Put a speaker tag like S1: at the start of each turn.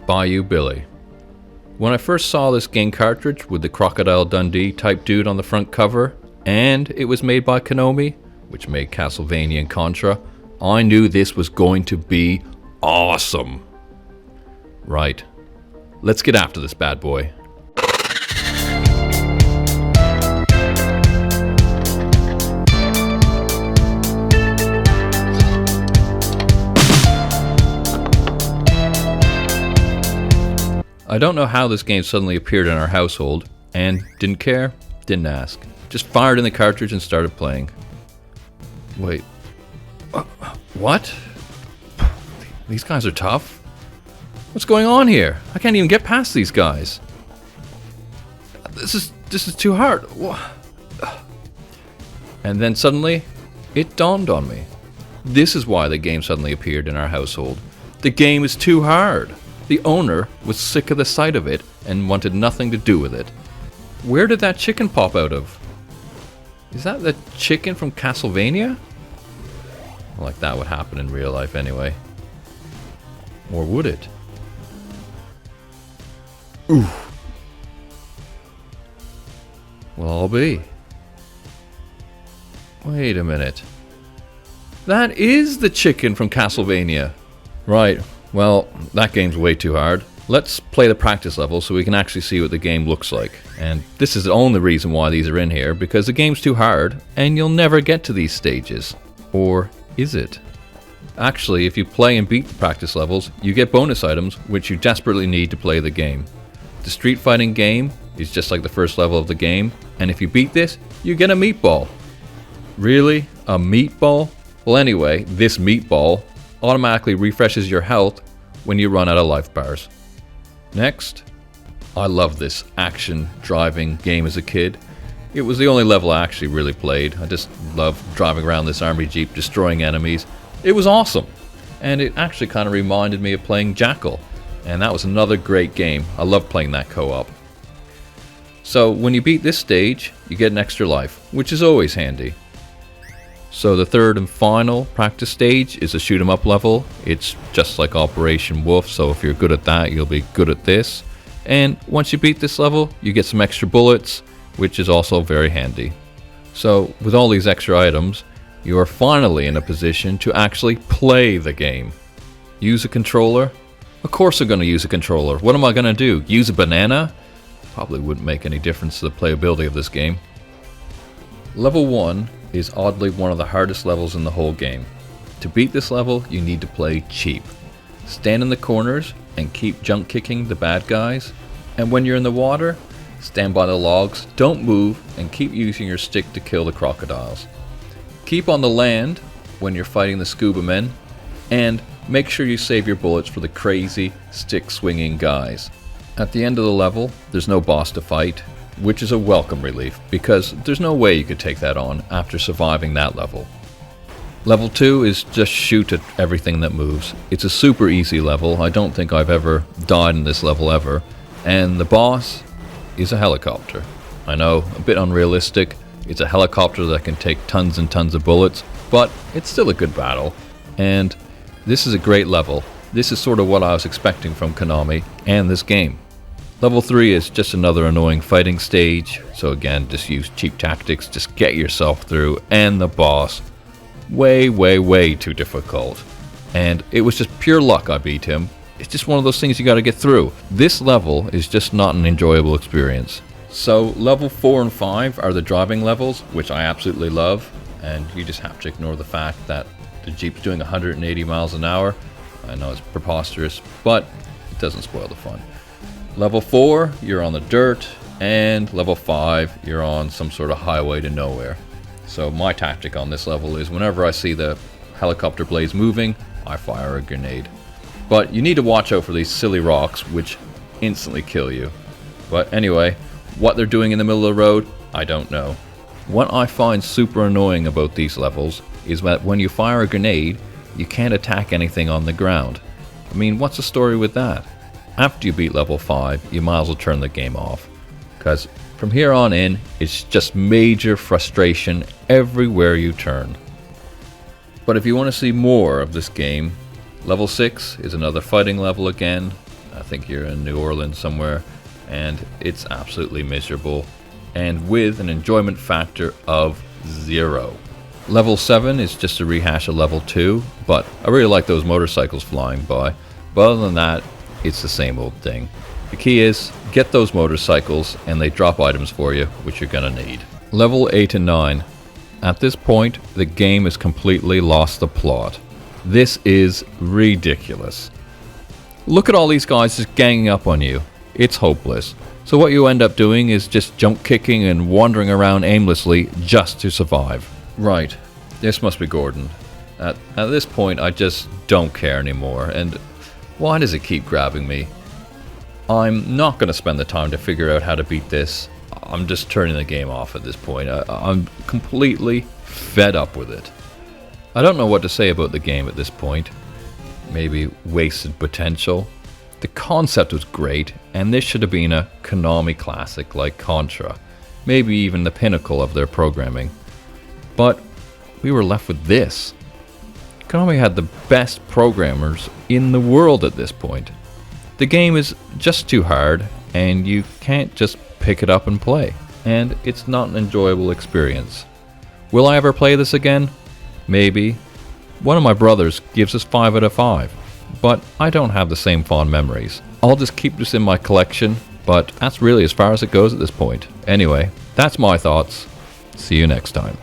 S1: Bayou Billy. When I first saw this game cartridge with the Crocodile Dundee type dude on the front cover, and it was made by Konami, which made Castlevania and Contra, I knew this was going to be awesome. Right, let's get after this bad boy. I don't know how this game suddenly appeared in our household, and didn't care, didn't ask. Just fired in the cartridge and started playing. Wait, what? These guys are tough? What's going on here? I can't even get past these guys. This is too hard. And then suddenly, it dawned on me. This is why the game suddenly appeared in our household. The game is too hard. The owner was sick of the sight of it and wanted nothing to do with it. Where did that chicken pop out of? Is that the chicken from Castlevania? Well, like that would happen in real life anyway. Or would it? Ooh. Well, I'll be. Wait a minute. That is the chicken from Castlevania. Right. Well, that game's way too hard. Let's play the practice level so we can actually see what the game looks like. And this is the only reason why these are in here, because the game's too hard and you'll never get to these stages. Or is it? Actually, if you play and beat the practice levels, you get bonus items which you desperately need to play the game. The street fighting game is just like the first level of the game, and if you beat this, you get a meatball. Really? A meatball? Well, anyway, this meatball automatically refreshes your health when you run out of life bars. Next, I loved this action driving game as a kid. It was the only level I actually really played. I just loved driving around this army jeep, destroying enemies. It was awesome, and it actually kind of reminded me of playing Jackal, and that was another great game. I loved playing that co-op. So when you beat this stage, you get an extra life, which is always handy. So the third and final practice stage is a shoot 'em up level. It's just like Operation Wolf, so if you're good at that, you'll be good at this. And once you beat this level, you get some extra bullets, which is also very handy. So with all these extra items, you are finally in a position to actually play the game. Use a controller? Of course I'm going to use a controller. What am I going to do? Use a banana? Probably wouldn't make any difference to the playability of this game. Level 1 is oddly one of the hardest levels in the whole game. To beat this level, you need to play cheap. Stand in the corners and keep jump kicking the bad guys. And when you're in the water, stand by the logs, don't move, and keep using your stick to kill the crocodiles. Keep on the land when you're fighting the scuba men, and make sure you save your bullets for the crazy stick swinging guys. At the end of the level, there's no boss to fight, which is a welcome relief, because there's no way you could take that on after surviving that level. Level 2 is just shoot at everything that moves. It's a super easy level. I don't think I've ever died in this level ever. And the boss is a helicopter. I know, a bit unrealistic. It's a helicopter that can take tons and tons of bullets, but it's still a good battle. And this is a great level. This is sort of what I was expecting from Konami and this game. Level 3 is just another annoying fighting stage, so again, just use cheap tactics, just get yourself through, and the boss, way too difficult. And it was just pure luck I beat him. It's just one of those things you gotta get through. This level is just not an enjoyable experience. So level 4 and 5 are the driving levels, which I absolutely love, and you just have to ignore the fact that the Jeep's doing 180 miles an hour. I know it's preposterous, but it doesn't spoil the fun. Level 4, you're on the dirt, and level 5, you're on some sort of highway to nowhere. So my tactic on this level is whenever I see the helicopter blades moving, I fire a grenade. But you need to watch out for these silly rocks, which instantly kill you. But anyway, what they're doing in the middle of the road, I don't know. What I find super annoying about these levels is that when you fire a grenade, you can't attack anything on the ground. I mean, what's the story with that? After you beat level 5, you might as well turn the game off, because from here on in, it's just major frustration everywhere you turn. But if you want to see more of this game, level 6 is another fighting level again. I think you're in New Orleans somewhere, and it's absolutely miserable, and with an enjoyment factor of 0. Level 7 is just a rehash of level 2, but I really like those motorcycles flying by. But other than that, it's the same old thing. The key is, get those motorcycles and they drop items for you, which you're gonna need. Level 8 and 9. At this point, the game has completely lost the plot. This is ridiculous. Look at all these guys just ganging up on you. It's hopeless. So what you end up doing is just jump kicking and wandering around aimlessly just to survive. Right, this must be Gordon. At this point, I just don't care anymore, and why does it keep grabbing me? I'm not going to spend the time to figure out how to beat this. I'm just turning the game off at this point. I'm completely fed up with it. I don't know what to say about the game at this point. Maybe wasted potential. The concept was great, and this should have been a Konami classic like Contra. Maybe even the pinnacle of their programming. But we were left with this. Konami had the best programmers in the world at this point. The game is just too hard, and you can't just pick it up and play. And it's not an enjoyable experience. Will I ever play this again? Maybe. One of my brothers gives us 5 out of 5, but I don't have the same fond memories. I'll just keep this in my collection, but that's really as far as it goes at this point. Anyway, that's my thoughts. See you next time.